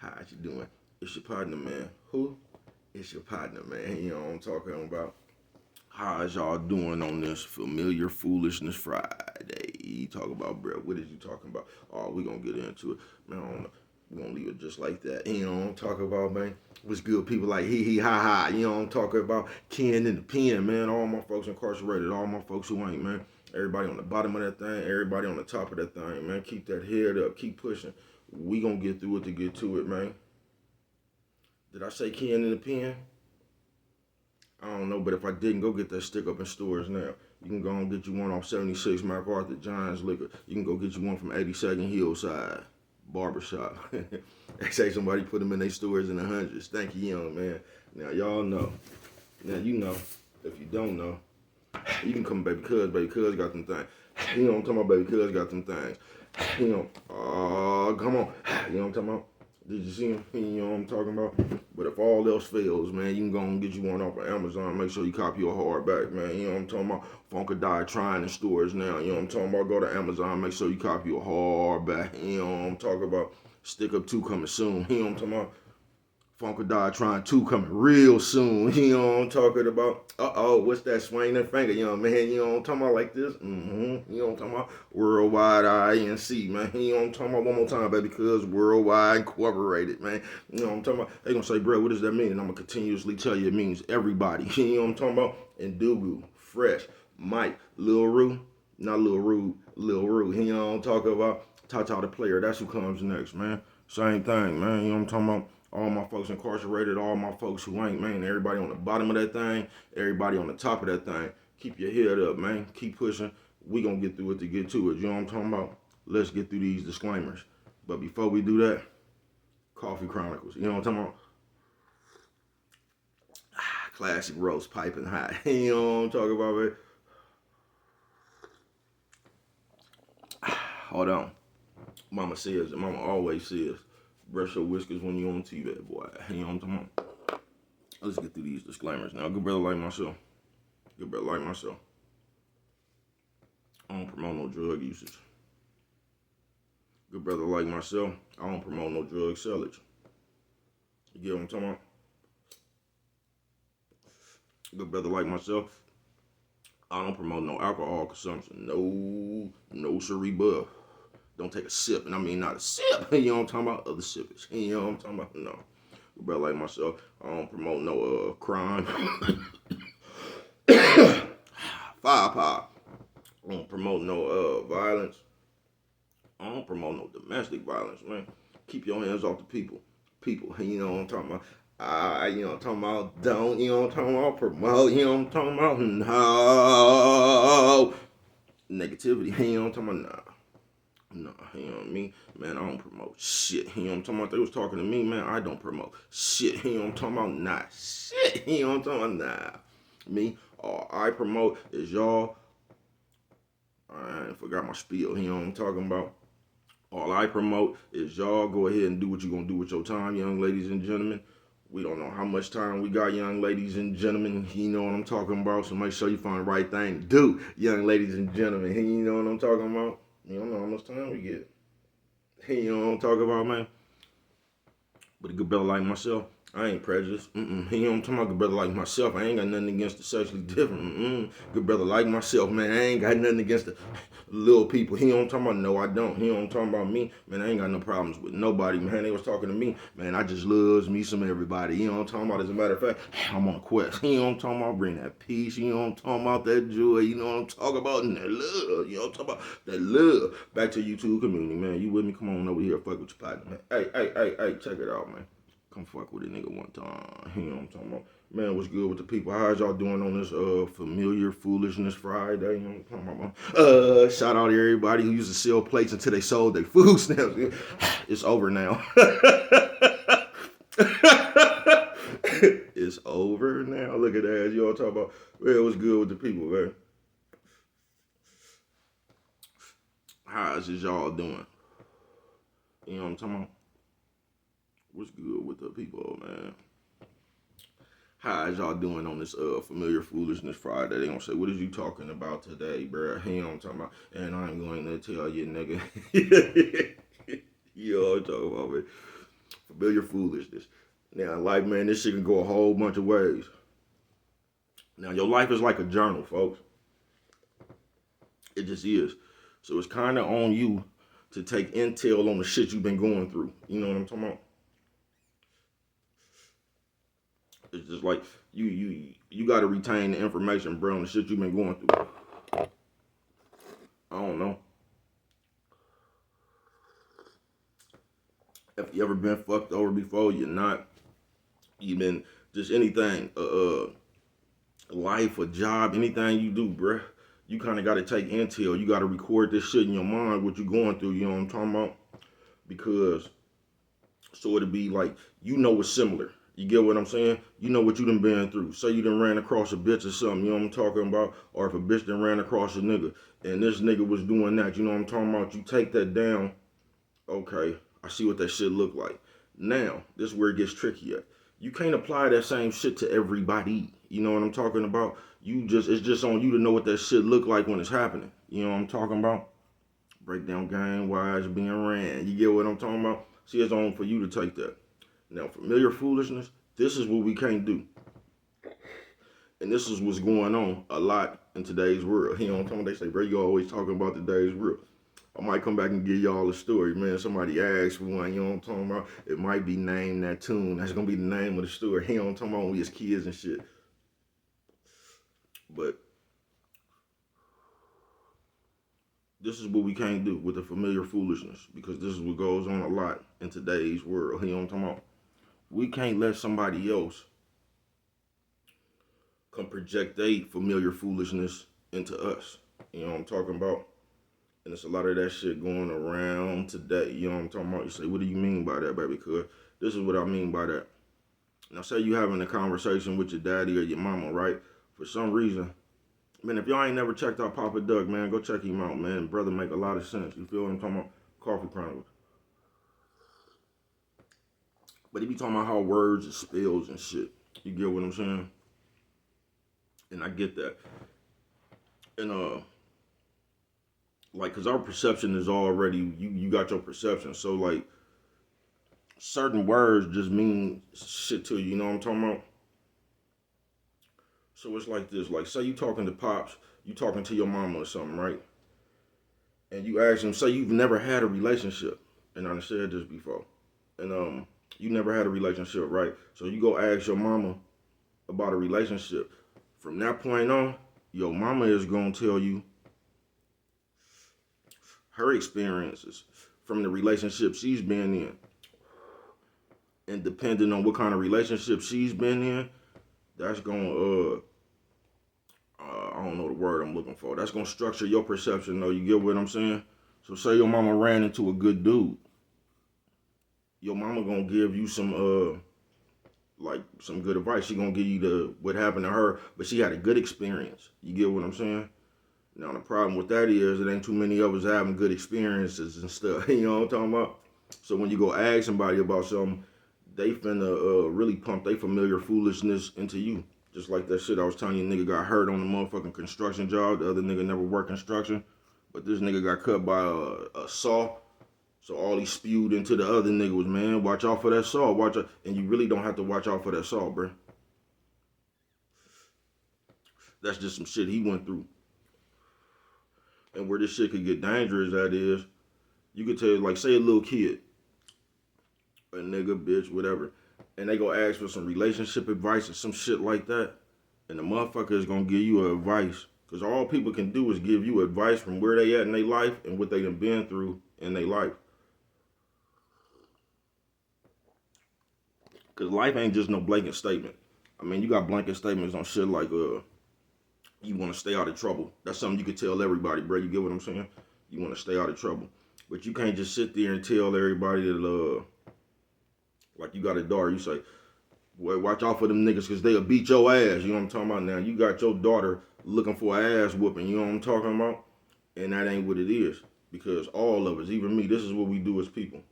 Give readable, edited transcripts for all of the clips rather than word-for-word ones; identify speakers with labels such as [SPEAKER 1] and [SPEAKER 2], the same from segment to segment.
[SPEAKER 1] How you doing? It's your partner, man. Who? It's your partner, man. You know what I'm talking about. How's y'all doing on this familiar Foolishness Friday? You talk about, bro, what is you talking about? Oh, we gonna get into it. Man, I don't know. We gonna leave it just like that. You know what I'm talking about, man? What's good? People like hee hee ha ha. You know what I'm talking about? Ken in the pen, man. All my folks incarcerated. All my folks who ain't, man. Everybody on the bottom of that thing. Everybody on the top of that thing, man. Keep that head up. Keep pushing. We gonna get through it to get to it, man. Did I say Ken in the pen? I don't know, but if I didn't, go get that stick up in stores now. You can go and get you one off 76 MacArthur Giants Liquor. You can go get you one from 82nd Hillside Barbershop. They say somebody put them in their stores in the hundreds. Thank you, young man. Now, y'all know. Now, you know. If you don't know, you can come Baby Cuz. Baby Cuz got them things. You know what I'm talking about? Baby Cuz got them things. You know, oh, come on. You know what I'm talking about? Did you see him? You know what I'm talking about? But if all else fails, man, you can go and get you one off of Amazon. Make sure you copy your hardback, man. You know what I'm talking about? Funkadai trying in stores now. You know what I'm talking about? Go to Amazon. Make sure you copy your hardback. You know what I'm talking about? Stick Up 2 coming soon. You know what I'm talking about? Funkadai trying 2 coming real soon. You know what I'm talking about? Uh-oh, what's that swing that finger, young man? You know what I'm talking about like this? Mm-hmm. You know what I'm talking about? Worldwide INC, man. You know what I'm talking about? One more time, baby, because Worldwide Incorporated, man. You know what I'm talking about? They gonna say, bro, what does that mean? And I'm gonna continuously tell you it means everybody. You know what I'm talking about? Indugu, Fresh, Mike, Lil Rue, not Lil Rue, Lil Rue. You know what I'm talking about? Tata the player, that's who comes next, man. Same thing, man. You know what I'm talking about? All my folks incarcerated, all my folks who ain't, man. Everybody on the bottom of that thing, everybody on the top of that thing. Keep your head up, man. Keep pushing. We gonna get through it to get to it. You know what I'm talking about? Let's get through these disclaimers. But before we do that, Coffee Chronicles. You know what I'm talking about? Classic roast, piping hot. You know what I'm talking about, man? Hold on. Mama says, and Mama always says, brush your whiskers when you on TV, boy. You know what I'm talking about? Let's get through these disclaimers now. Good brother like myself. Good brother like myself. I don't promote no drug usage. Good brother like myself. I don't promote no drug sellage. You get what I'm talking about? Good brother like myself. I don't promote no alcohol consumption. No siree buff. Don't take a sip, and I mean not a sip. You know what I'm talking about? Other sippers. You know what I'm talking about? No. Good brother like myself. I don't promote no crime. Firepower. I don't promote no violence. I don't promote no domestic violence, man. Keep your hands off the people. People, you know what I'm talking about. You know what I'm talking about. Don't, you know what I'm talking about. Promote, you know what I'm talking about. No. Negativity, you know what I'm talking about. Nah. You know what I mean? Man, I don't promote shit. You know what I'm talking about? They was talking to me, man. I don't promote shit. You know what I'm talking about? Nah. Shit. You know what I'm talking about? Nah. Me, all I promote is y'all. I forgot my spiel. You know what I'm talking about? All I promote is y'all go ahead and do what you're going to do with your time, young ladies and gentlemen. We don't know how much time we got, young ladies and gentlemen. You know what I'm talking about. So make sure you find the right thing to do, young ladies and gentlemen. You know what I'm talking about. You don't know how much time we get. You know what I'm talking about, man. But a good brother like myself, I ain't prejudiced. You know what I'm talking about? Good brother like myself, I ain't got nothing against the sexually different. Good brother like myself, man, I ain't got nothing against the little people. You know what I'm talking about? No, I don't. You know what I'm talking about? Me, man, I ain't got no problems with nobody, man. They was talking to me, man, I just loves me some everybody. You know what I'm talking about? As a matter of fact, I'm on a quest. You know what I'm talking about? Bring that peace. You know what I'm talking about? That joy. You know what I'm talking about? And that love. You know what I'm talking about? That love. Back to YouTube community, man. You with me? Come on over here. Fuck with your partner, man. Hey, check it out, man. Come fuck with a nigga one time. You know what I'm talking about? Man, what's good with the people? How's y'all doing on this familiar Foolishness Friday? You know what I'm talking about? Shout out to everybody who used to sell plates until they sold their food stamps. It's over now. It's over now. Look at that. Y'all talking about, man, what's good with the people, man? How's y'all doing? You know what I'm talking about? What's good with the people, man? How's y'all doing on this familiar Foolishness Friday? They gonna say, what is you talking about today, bro? You know what I'm talking about? And I'm going to tell you, nigga. You know what I'm talking about, man. Familiar foolishness. Now, life, man, this shit can go a whole bunch of ways. Now, your life is like a journal, folks. It just is. So it's kind of on you to take intel on the shit you've been going through. You know what I'm talking about? It's just like you got to retain the information, bro, on the shit you've been going through. I don't know. If you ever been fucked over before, you're not. You've been just anything, life, a job, anything you do, bruh. You kind of got to take intel. You got to record this shit in your mind, what you're going through. You know what I'm talking about? Because so it'll be like, you know what's similar. You get what I'm saying? You know what you done been through. Say you done ran across a bitch or something, you know what I'm talking about? Or if a bitch done ran across a nigga, and this nigga was doing that, you know what I'm talking about? You take that down, okay, I see what that shit look like. Now, this is where it gets tricky at. You can't apply that same shit to everybody. You know what I'm talking about? It's just on you to know what that shit look like when it's happening. You know what I'm talking about? Breakdown game, wise being ran. You get what I'm talking about? See, it's on for you to take that. Now, familiar foolishness, this is what we can't do. And this is what's going on a lot in today's world. You know what I'm talking about? They say, bro, you always talking about today's world. I might come back and give y'all a story, man. Somebody asked for one, you know what I'm talking about? It might be named that tune. That's going to be the name of the story. You know what I'm talking about? When we as kids and shit. But this is what we can't do with the familiar foolishness, because this is what goes on a lot in today's world. You know what I'm talking about? We can't let somebody else come project their familiar foolishness into us. You know what I'm talking about? And it's a lot of that shit going around today. You know what I'm talking about? You say, what do you mean by that, baby? Because this is what I mean by that. Now, say you having a conversation with your daddy or your mama, right? For some reason, man, if y'all ain't never checked out Papa Doug, man, go check him out, man. Brother make a lot of sense. You feel what I'm talking about? Coffee Chronicles. But he be talking about how words and spells and shit. You get what I'm saying? And I get that. And like, cause our perception is already, you got your perception. So like, certain words just mean shit to you. You know what I'm talking about? So it's like this. Like, say you talking to Pops, you talking to your mama or something, right? And you ask them, say you've never had a relationship, and I said this before, and you never had a relationship, right? So you go ask your mama about a relationship. From that point on, your mama is gonna tell you her experiences from the relationship she's been in. And depending on what kind of relationship she's been in, that's gonna I don't know the word I'm looking for. That's gonna structure your perception though, you get what I'm saying? So say your mama ran into a good dude. Your mama gonna give you some like some good advice. She gonna give you the what happened to her, but she had a good experience. You get what I'm saying? Now the problem with that is it ain't too many of us having good experiences and stuff. You know what I'm talking about? So when you go ask somebody about something, they finna really pump their familiar foolishness into you. Just like that shit I was telling you, nigga got hurt on the motherfucking construction job. The other nigga never worked construction, but this nigga got cut by a saw. So all he spewed into the other nigga was, man, watch out for that saw. Watch out. And you really don't have to watch out for that saw, bro. That's just some shit he went through. And where this shit could get dangerous at is, you could tell, like, say a little kid, a nigga, bitch, whatever, and they go ask for some relationship advice or some shit like that, and the motherfucker is gonna give you advice, because all people can do is give you advice from where they at in their life and what they done been through in their life. Because life ain't just no blanket statement. I mean, you got blanket statements on shit like, you want to stay out of trouble. That's something you could tell everybody, bro. You get what I'm saying? You want to stay out of trouble. But you can't just sit there and tell everybody that, like you got a daughter, you say, well, watch out for them niggas because they'll beat your ass. You know what I'm talking about? Now, you got your daughter looking for an ass whooping. You know what I'm talking about? And that ain't what it is. Because all of us, even me, this is what we do as people.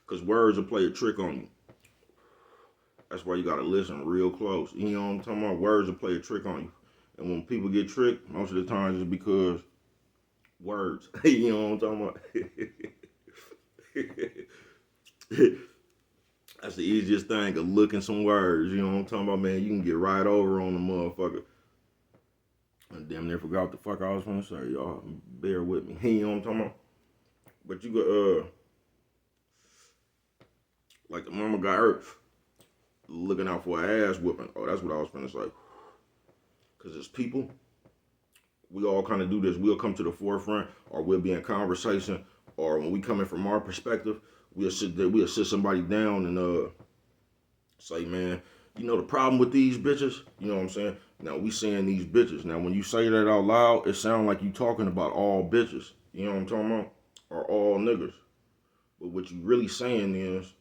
[SPEAKER 1] Because words will play a trick on you. That's why you got to listen real close. You know what I'm talking about? Words will play a trick on you. And when people get tricked, most of the times it's because words. You know what I'm talking about? That's the easiest thing, a look and some words. You know what I'm talking about, man? You can get right over on the motherfucker. I damn near forgot what the fuck I was gonna say, y'all. Bear with me. You know what I'm talking about? But you could, like the mama got hurt, looking out for an ass whipping. Oh, that's what I was gonna say. Cause as people, we all kind of do this. We'll come to the forefront, or we'll be in conversation, or when we come in from our perspective, we'll sit somebody down and say, man, you know the problem with these bitches? You know what I'm saying? Now we saying these bitches. Now when you say that out loud, it sounds like you talking about all bitches. You know what I'm talking about? Or all niggas. But what you really saying is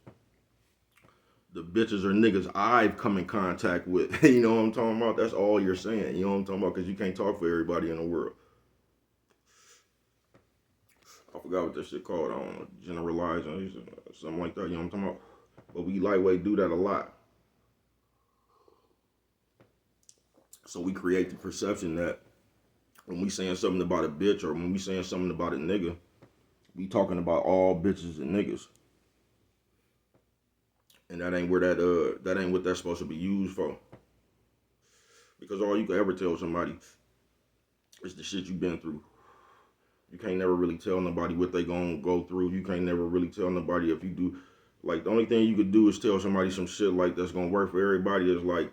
[SPEAKER 1] the bitches or niggas I've come in contact with. You know what I'm talking about? That's all you're saying. You know what I'm talking about? Because you can't talk for everybody in the world. I forgot what that shit called. I don't know. Generalizing, something like that. You know what I'm talking about? But we lightweight do that a lot. So we create the perception that when we saying something about a bitch or when we saying something about a nigga, we talking about all bitches and niggas. And that ain't that ain't what that's supposed to be used for. Because all you can ever tell somebody is the shit you've been through. You can't never really tell nobody what they gonna go through. You can't never really tell nobody if you do. Like, the only thing you could do is tell somebody some shit like that's gonna work for everybody is like,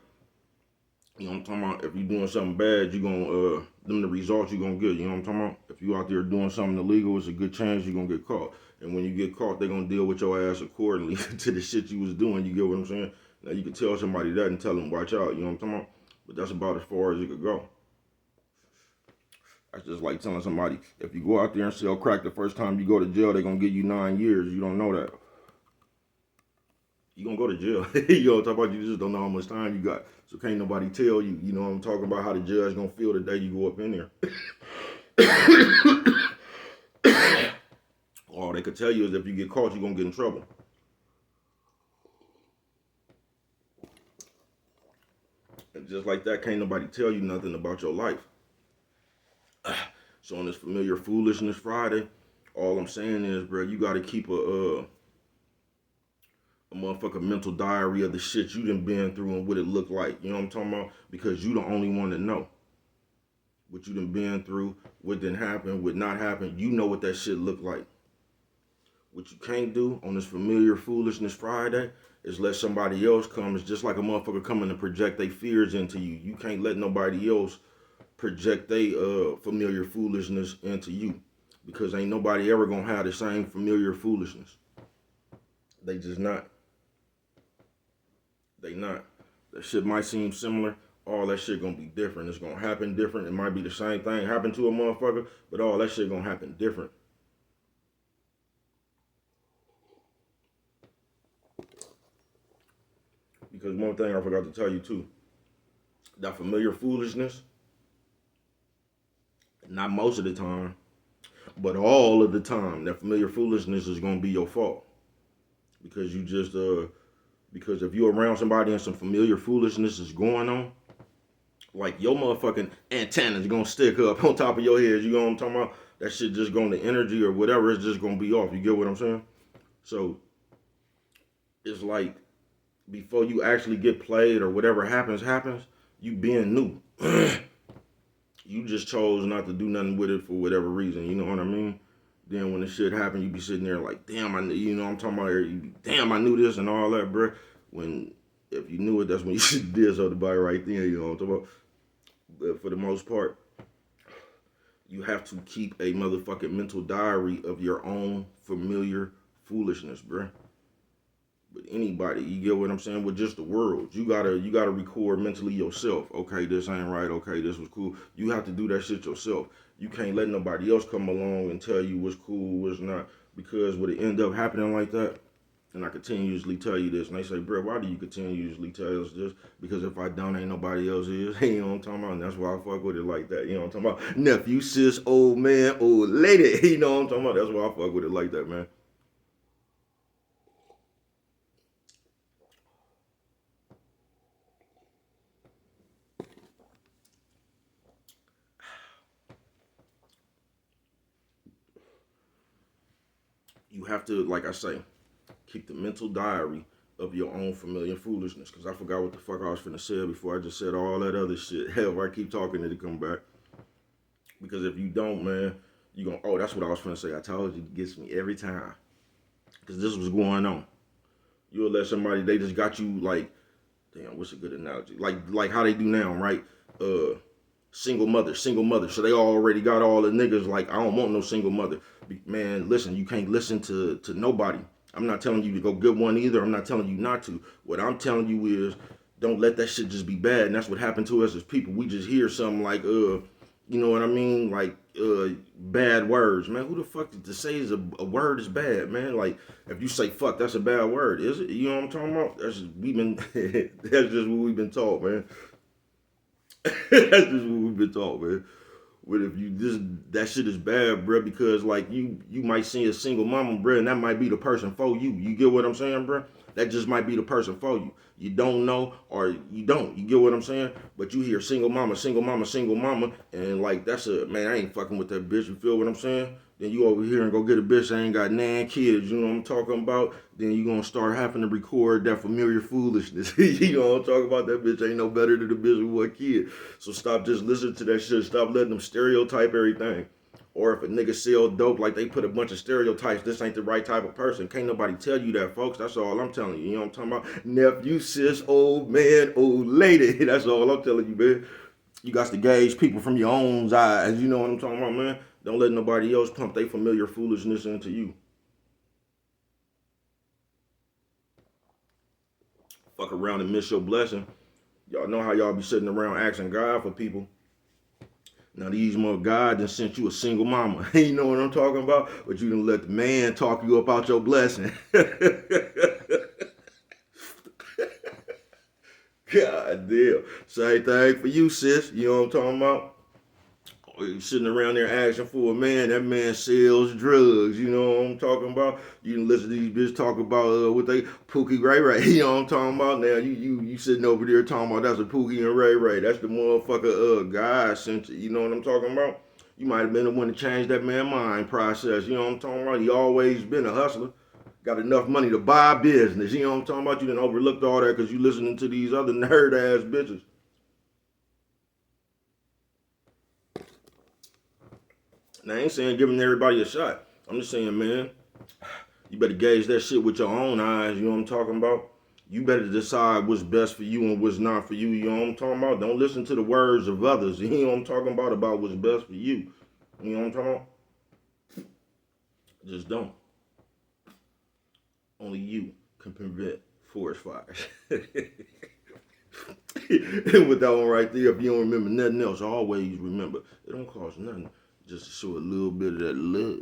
[SPEAKER 1] you know what I'm talking about? If you're doing something bad, you're gonna, them the results you're gonna get. You know what I'm talking about? If you out there doing something illegal, it's a good chance you're gonna get caught. And when you get caught, they're gonna deal with your ass accordingly to the shit you was doing. You get what I'm saying? Now, you can tell somebody that and tell them, watch out. You know what I'm talking about? But that's about as far as it could go. That's just like telling somebody, if you go out there and sell crack the first time you go to jail, they're gonna give you 9 years. You don't know that. You gonna go to jail. You know what I'm talking about? You just don't know how much time you got. So can't nobody tell you, you know what I'm talking about, how the judge gonna feel the day you go up in there. All they could tell you is if you get caught, you're gonna get in trouble. And just like that, can't nobody tell you nothing about your life. So on this familiar Foolishness Friday, all I'm saying is, bro, you gotta keep a motherfucking mental diary of the shit you done been through and what it looked like. You know what I'm talking about? Because you the only one that know what you done been through, what didn't happen, what not happened. You know what that shit looked like. What you can't do on this familiar Foolishness Friday is let somebody else come. It's just like a motherfucker coming to project their fears into you. You can't let nobody else project their familiar foolishness into you. Because ain't nobody ever gonna have the same familiar foolishness. They just not. They not. That shit might seem similar. All that shit gonna be different. It's gonna happen different. It might be the same thing happen to a motherfucker, but all that shit gonna happen different. Because one thing I forgot to tell you too, that familiar foolishness, not most of the time, but all of the time, that familiar foolishness is gonna be your fault. Because you just because if you're around somebody and some familiar foolishness is going on, like your motherfucking antennas gonna stick up on top of your head. You know what I'm talking about? That shit just going to energy or whatever, it's just gonna be off. You get what I'm saying? So it's like before you actually get played or whatever happens, you being new. You just chose not to do nothing with it for whatever reason. You know what I mean? Then when the shit happened, you be sitting there like, damn, you know what I'm talking about? Damn, I knew this and all that, bro. When if you knew it, that's when you should did something about it right then. You know what I'm talking about? But for the most part, you have to keep a motherfucking mental diary of your own familiar foolishness, bro. With anybody, you get what I'm saying? With just the world, you gotta record mentally yourself. Okay, this ain't right. Okay, this was cool. You have to do that shit yourself. You can't let nobody else come along and tell you what's cool, what's not, because would it end up happening like that? And I continuously tell you this, and they say, bro, why do you continuously tell us this? Because if I don't, ain't nobody else is. You know what I'm talking about? And that's why I fuck with it like that. You know what I'm talking about? Nephew, sis, old man, old lady. You know what I'm talking about? That's why I fuck with it like that, man. You have to, like I say, Keep the mental diary of your own familiar foolishness. Because I forgot what the fuck I was finna say before I just said all that other shit. Hell, if I keep talking, it'll come back. Because if you don't, man, you gonna, oh, that's what I was finna say. I told you, it gets me every time. Because this was going on. You'll let somebody, they just got you like, damn, what's a good analogy? Like how they do now, right? Single mother. So they already got all the niggas like, I don't want no single mother. Man, listen, you can't listen to nobody. I'm not telling you to go get one either. I'm not telling you not to. What I'm telling you is, don't let that shit just be bad. And that's what happened to us as people. We just hear something like, you know what I mean? Like, bad words, man. Who the fuck to say is a word is bad, man? Like, if you say fuck, that's a bad word, is it? You know what I'm talking about? That's just, that's just what we've been taught, man. That's just what we've been taught, man. But if you just, that shit is bad, bro, because like you might see a single mama, bro, and that might be the person for you. You get what I'm saying, bro? That just might be the person for you. You don't know or you don't. You get what I'm saying? But you hear single mama, and like that's a, man, I ain't fucking with that bitch. You feel what I'm saying? Then you over here and go get a bitch that ain't got 9 kids, you know what I'm talking about? Then you gonna start having to record that familiar foolishness. You know what I'm talking about? That bitch ain't no better than the bitch with 1 kid. So stop just listening to that shit. Stop letting them stereotype everything. Or if a nigga sell dope, like they put a bunch of stereotypes, this ain't the right type of person. Can't nobody tell you that, folks. That's all I'm telling you. You know what I'm talking about? Nephew, sis, old man, old lady. That's all I'm telling you, man. You got to gauge people from your own eyes. You know what I'm talking about, man? Don't let nobody else pump their familiar foolishness into you. Fuck around and miss your blessing. Y'all know how y'all be sitting around asking God for people. Now these more God done sent you a single mama. You know what I'm talking about? But you done let the man talk you up out your blessing. God damn. Same thing for you, sis. You know what I'm talking about? You sitting around there asking for a man, that man sells drugs, you know what I'm talking about? You can listen to these bitches talk about what they Pookie Ray Ray, you know what I'm talking about? Now you sitting over there talking about that's a Pookie and Ray Ray. That's the motherfucker God sent you know what I'm talking about? You might have been the one to change that man's mind process, you know what I'm talking about? He always been a hustler. Got enough money to buy business, you know what I'm talking about? You done overlooked all that because you listening to these other nerd ass bitches. Now, I ain't saying giving everybody a shot. I'm just saying, man, you better gauge that shit with your own eyes. You know what I'm talking about? You better decide what's best for you and what's not for you. You know what I'm talking about? Don't listen to the words of others. You know what I'm talking about what's best for you. You know what I'm talking about? Just don't. Only you can prevent forest fires. And with that one right there, if you don't remember nothing else, always remember, it don't cost nothing just to show a little bit of that love.